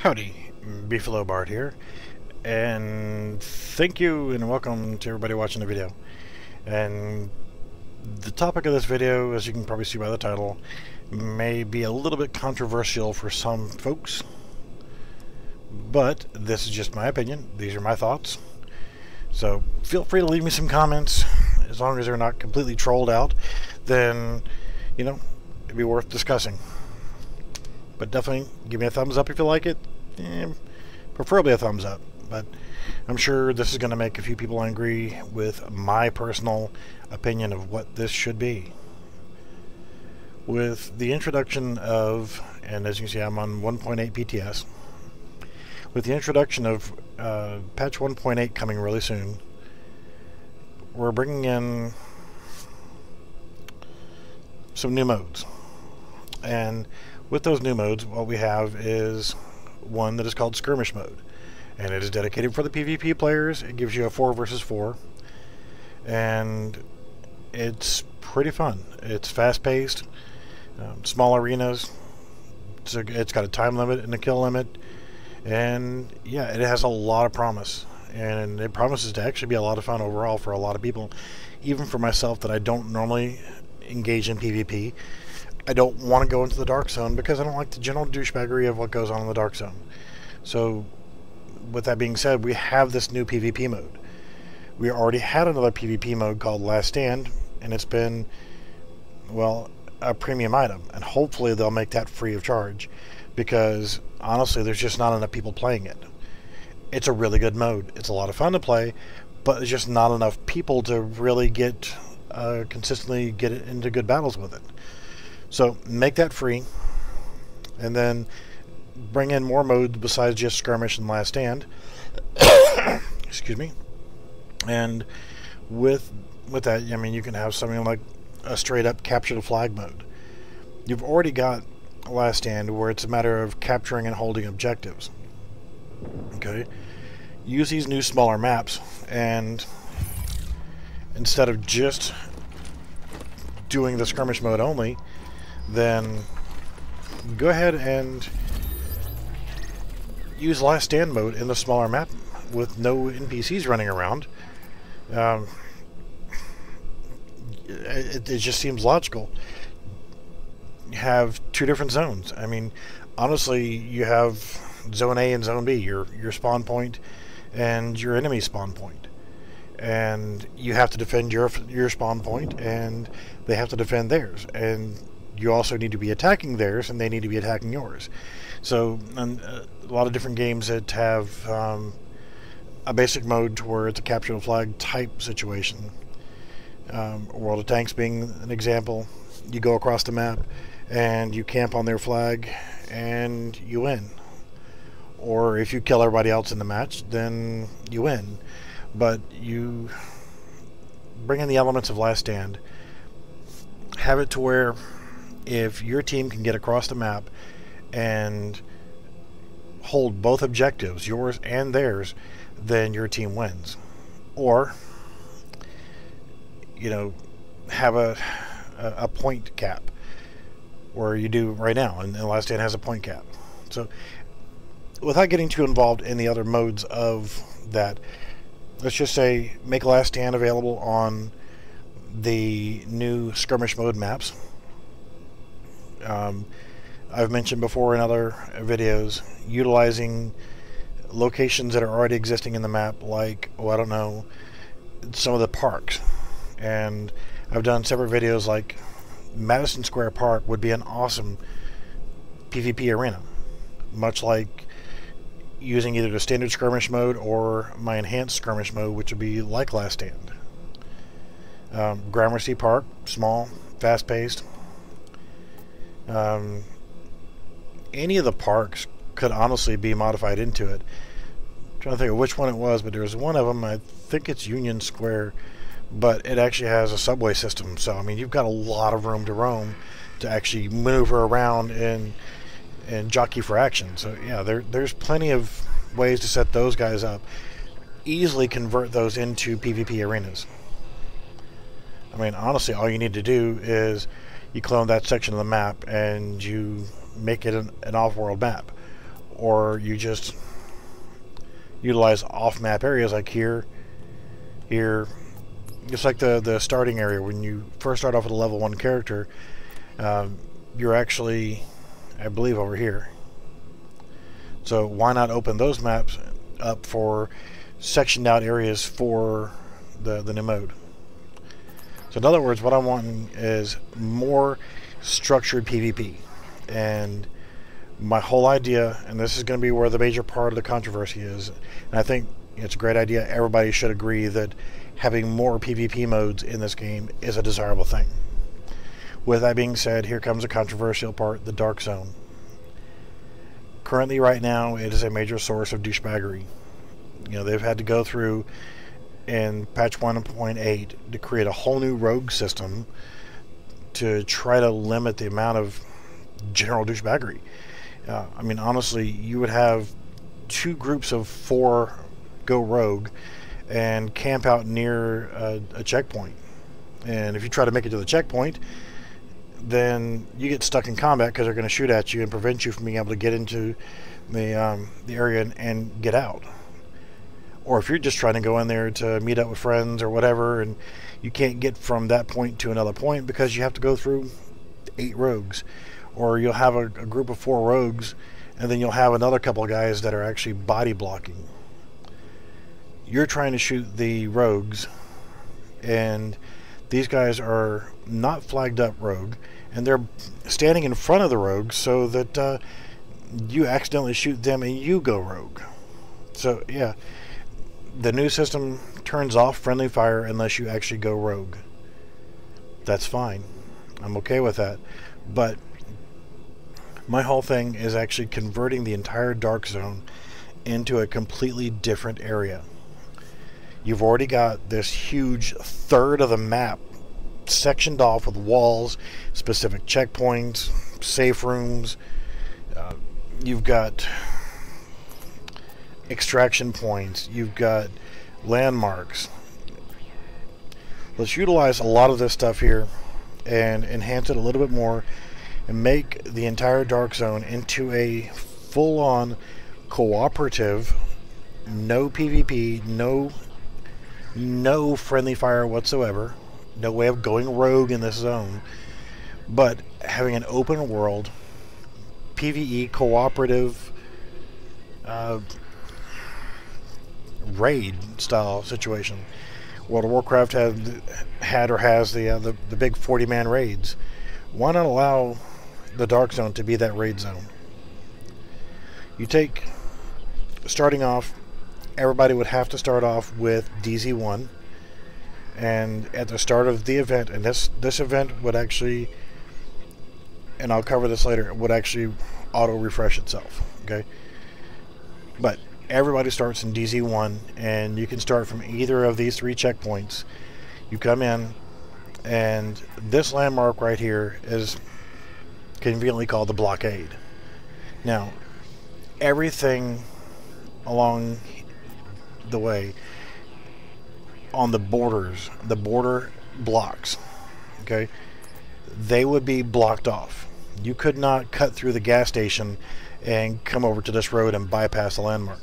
Howdy, Beefalo Bart here, and thank you and welcome to everybody watching the video. And the topic of this video, as you can probably see by the title, may be a little bit controversial for some folks, but this is just my opinion. These are my thoughts, so feel free to leave me some comments. As long as they're not completely trolled out, then, you know, it'd be worth discussing. But definitely give me a thumbs up if you like it. Preferably a thumbs up. But I'm sure this is going to make a few people angry with my personal opinion of what this should be. With the introduction of, and as you can see I'm on 1.8 PTS, with the introduction of patch 1.8 coming really soon, we're bringing in some new modes. And with those new modes, what we have is one that is called Skirmish Mode. And it is dedicated for the PvP players. It gives you a 4 versus 4. And it's pretty fun. It's fast-paced, small arenas. So it's got a time limit and a kill limit. And yeah, it has a lot of promise. And it promises to actually be a lot of fun overall for a lot of people. Even for myself that I don't normally engage in PvP. I don't want to go into the Dark Zone because I don't like the general douchebaggery of what goes on in the Dark Zone. So, with that being said, we have this new PvP mode. We already had another PvP mode called Last Stand, and it's been, well, a premium item. And hopefully they'll make that free of charge, because honestly, there's just not enough people playing it. It's a really good mode. It's a lot of fun to play, but there's just not enough people to really get consistently get into good battles with it. So make that free, and then bring in more modes besides just Skirmish and Last Stand. Excuse me. And with that, I mean, you can have something like a straight up capture the flag mode. You've already got Last Stand where it's a matter of capturing and holding objectives. Okay, use these new smaller maps, and instead of just doing the Skirmish mode only, then go ahead and use Last Stand mode in the smaller map with no NPCs running around. It just seems logical. You have two different zones. I mean, honestly, you have Zone A and Zone B, your spawn point and your enemy spawn point. And you have to defend your spawn point, and they have to defend theirs. And you also need to be attacking theirs, and they need to be attacking yours. So, a lot of different games that have a basic mode to where it's a capture the flag type situation. World of Tanks being an example. You go across the map, and you camp on their flag, and you win. Or if you kill everybody else in the match, then you win. But you bring in the elements of Last Stand. Have it to where if your team can get across the map and hold both objectives, yours and theirs, then your team wins. Or, you know, have a point cap, where you do right now, and Last Stand has a point cap. So, without getting too involved in the other modes of that, let's just say make Last Stand available on the new Skirmish mode maps. I've mentioned before in other videos, utilizing locations that are already existing in the map, like, oh, I don't know, some of the parks. And I've done separate videos like Madison Square Park would be an awesome PvP arena, much like using either the standard Skirmish mode or my enhanced Skirmish mode, which would be like Last Stand. Gramercy Park, small, fast-paced. Any of the parks could honestly be modified into it. I'm trying to think of which one it was, but there's one of them, I think it's Union Square, but it actually has a subway system. So, I mean, you've got a lot of room to roam to actually maneuver around and jockey for action. So, yeah, there's plenty of ways to set those guys up. Easily convert those into PvP arenas. I mean, honestly, all you need to do is you clone that section of the map and you make it an off-world map. or you just utilize off-map areas like here, just like the starting area. When you first start off with a level 1 character, you're actually, I believe, over here. So why not open those maps up for sectioned out areas for the new mode? So in other words, what I'm wanting is more structured PvP. And my whole idea, and this is going to be where the major part of the controversy is, and I think it's a great idea, everybody should agree that having more PvP modes in this game is a desirable thing. With that being said, here comes a controversial part, the Dark Zone. Currently, right now, it is a major source of douchebaggery. You know, they've had to go through in patch 1.8 to create a whole new rogue system to try to limit the amount of general douchebaggery. I mean, honestly, you would have 2 groups of 4 go rogue and camp out near a checkpoint. And if you try to make it to the checkpoint, then you get stuck in combat because they're going to shoot at you and prevent you from being able to get into the area and get out. Or if you're just trying to go in there to meet up with friends or whatever, and you can't get from that point to another point because you have to go through 8 rogues. Or you'll have a group of 4 rogues, and then you'll have another couple of guys that are actually body blocking. You're trying to shoot the rogues, and these guys are not flagged up rogue, and they're standing in front of the rogues so that you accidentally shoot them and you go rogue. So yeah, the new system turns off friendly fire unless you actually go rogue. That's fine. I'm okay with that. But my whole thing is actually converting the entire Dark Zone into a completely different area. You've already got this huge third of the map sectioned off with walls, specific checkpoints, safe rooms. You've got extraction points. You've got landmarks. Let's utilize a lot of this stuff here and enhance it a little bit more and make the entire Dark Zone into a full-on cooperative, no PvP, no friendly fire whatsoever, no way of going rogue in this zone, but having an open world PvE cooperative raid style situation. World of Warcraft had or has the big 40-man raids. Why not allow the Dark Zone to be that raid zone? You take, starting off, everybody would have to start off with DZ1, and at the start of the event, and this event would actually, and I'll cover this later, would actually auto refresh itself, okay? But everybody starts in DZ1, and you can start from either of these 3 checkpoints. You come in, and this landmark right here is conveniently called the blockade. Now, everything along the way on the borders, the border blocks, okay, they would be blocked off. You could not cut through the gas station and come over to this road and bypass the landmark.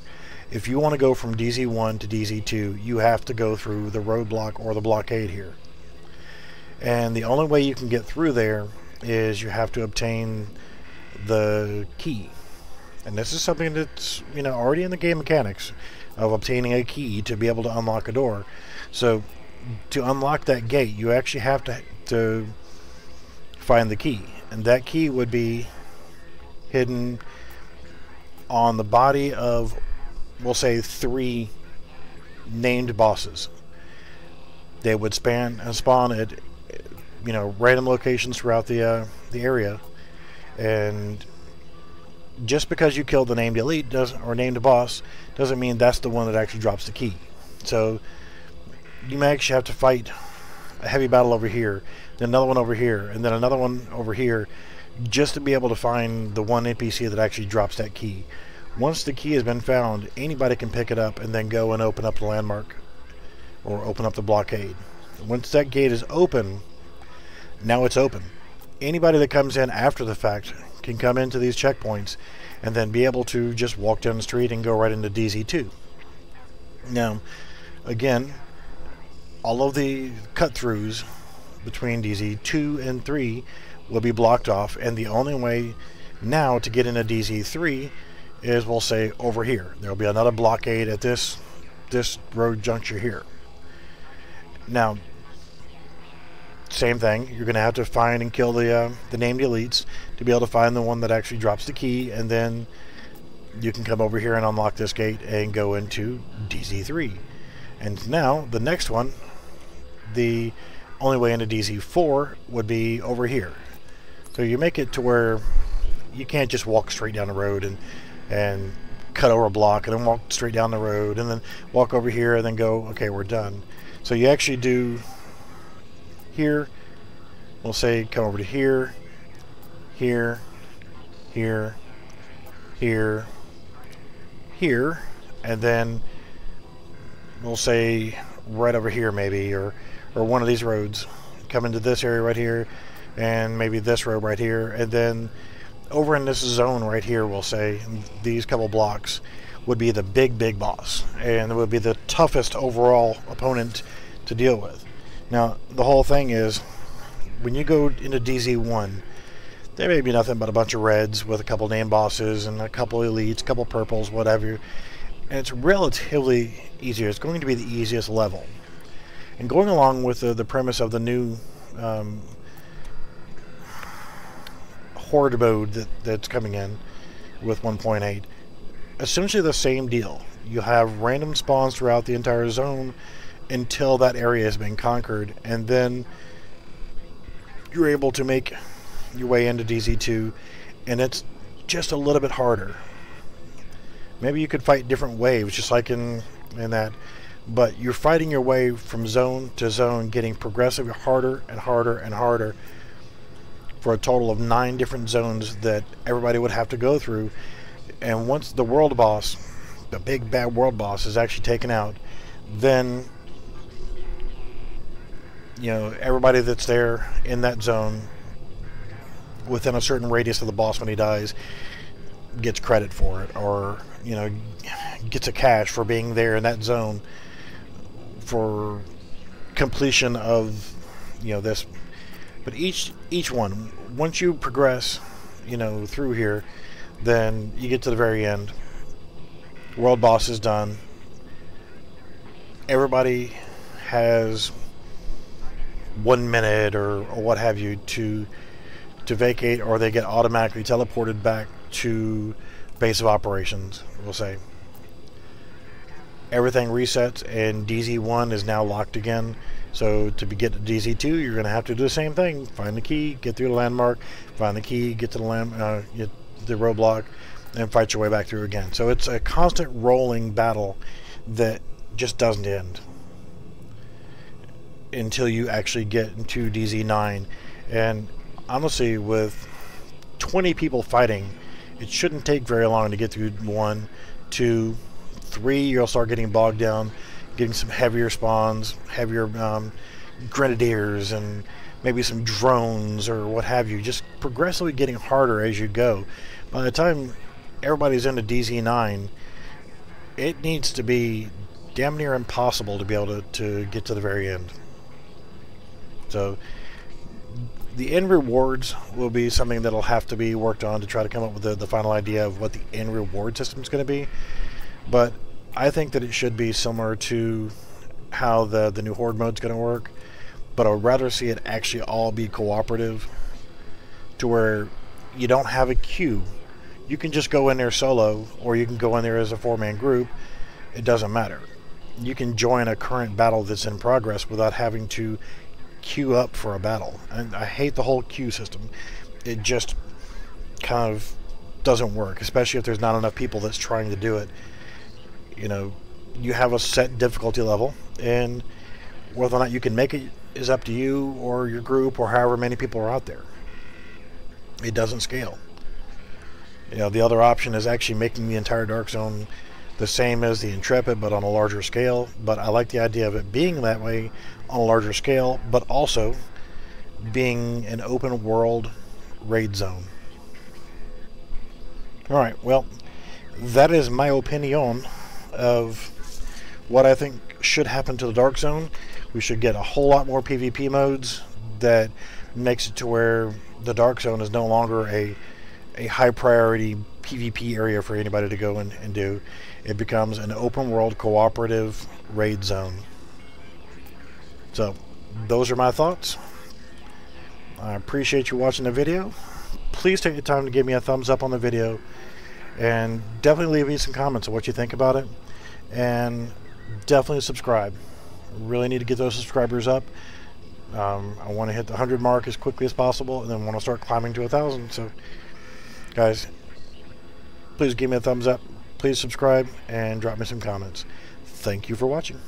If you want to go from DZ1 to DZ2, you have to go through the roadblock or the blockade here. And the only way you can get through there is you have to obtain the key. And this is something that's, you know, already in the game mechanics of obtaining a key to be able to unlock a door. So to unlock that gate, you actually have to find the key. And that key would be hidden on the body of, we'll say, 3 named bosses. They would spawn at, you know, random locations throughout the area, and just because you killed the named elite or named boss doesn't mean that's the one that actually drops the key. So you may actually have to fight a heavy battle over here, then another one over here, and then another one over here, just to be able to find the one NPC that actually drops that key. Once the key has been found, anybody can pick it up and then go and open up the landmark or open up the blockade. Once that gate is open, now it's open. anybody that comes in after the fact can come into these checkpoints and then be able to just walk down the street and go right into DZ2. Now, again, all of the cut-throughs between DZ2 and 3 will be blocked off, and the only way now to get into DZ3 is, we'll say, over here. There will be another blockade at this road juncture here. Now, same thing, you're going to have to find and kill the named elites to be able to find the one that actually drops the key, and then you can come over here and unlock this gate and go into DZ3. And now, the next one, the only way into DZ4 would be over here. So you make it to where you can't just walk straight down the road and cut over a block and then walk straight down the road and then walk over here and then go, okay, we're done. So you actually do here, we'll say come over to here, here, here, here, here, and then we'll say right over here maybe, or one of these roads. Come into this area right here, and maybe this road right here, and then over in this zone right here, we'll say these couple blocks would be the big boss, and it would be the toughest overall opponent to deal with. Now, the whole thing is, when you go into DZ1, there may be nothing but a bunch of reds with a couple name bosses and a couple elites, a couple purples, whatever, and it's relatively easier. It's going to be the easiest level. And going along with the premise of the new Horde mode that's coming in with 1.8, essentially the same deal. You have random spawns throughout the entire zone until that area has been conquered, and then you're able to make your way into DZ2, and it's just a little bit harder. Maybe you could fight different waves, just like in that, but you're fighting your way from zone to zone, getting progressively harder and harder and harder, for a total of 9 different zones that everybody would have to go through. And once the world boss, the big bad world boss, is actually taken out, then everybody that's there in that zone within a certain radius of the boss when he dies gets credit for it, or gets a cash for being there in that zone for completion of this. But each one, once you progress through here, then you get to the very end. World boss is done. Everybody has 1 minute or what have you to vacate, or they get automatically teleported back to base of operations, we'll say. Everything resets, and DZ1 is now locked again. So to get to DZ2, you're going to have to do the same thing. Find the key, get through the landmark, find the key, get to the roadblock, and fight your way back through again. So it's a constant rolling battle that just doesn't end until you actually get into DZ9. And honestly, with 20 people fighting, it shouldn't take very long to get through 1, 2, 3. You'll start getting bogged down, getting some heavier spawns, heavier grenadiers, and maybe some drones or what have you, just progressively getting harder as you go. By the time everybody's into DZ9, it needs to be damn near impossible to be able to get to the very end. So the end rewards will be something that'll have to be worked on to try to come up with the final idea of what the end reward system is going to be. But I think that it should be similar to how the new Horde mode is going to work, but I would rather see it actually all be cooperative, to where you don't have a queue. You can just go in there solo, or you can go in there as a 4-man group. It doesn't matter. You can join a current battle that's in progress without having to queue up for a battle. And I hate the whole queue system. It just kind of doesn't work, especially if there's not enough people that's trying to do it. You have a set difficulty level, and whether or not you can make it is up to you or your group or however many people are out there. It doesn't scale. The other option is actually making the entire Dark Zone the same as the Intrepid, but on a larger scale. But I like the idea of it being that way on a larger scale, but also being an open world raid zone. Alright, well, that is my opinion of what I think should happen to the Dark Zone. We should get a whole lot more PvP modes that makes it to where the Dark Zone is no longer a high priority PvP area for anybody to go in and do. It becomes an open world cooperative raid zone. So those are my thoughts. I appreciate you watching the video. Please take the time to give me a thumbs up on the video, and definitely leave me some comments on what you think about it, and definitely subscribe. Really need to get those subscribers up. I want to hit the 100 mark as quickly as possible, and then want to start climbing to 1,000. So guys, please give me a thumbs up, please subscribe, and drop me some comments. Thank you for watching.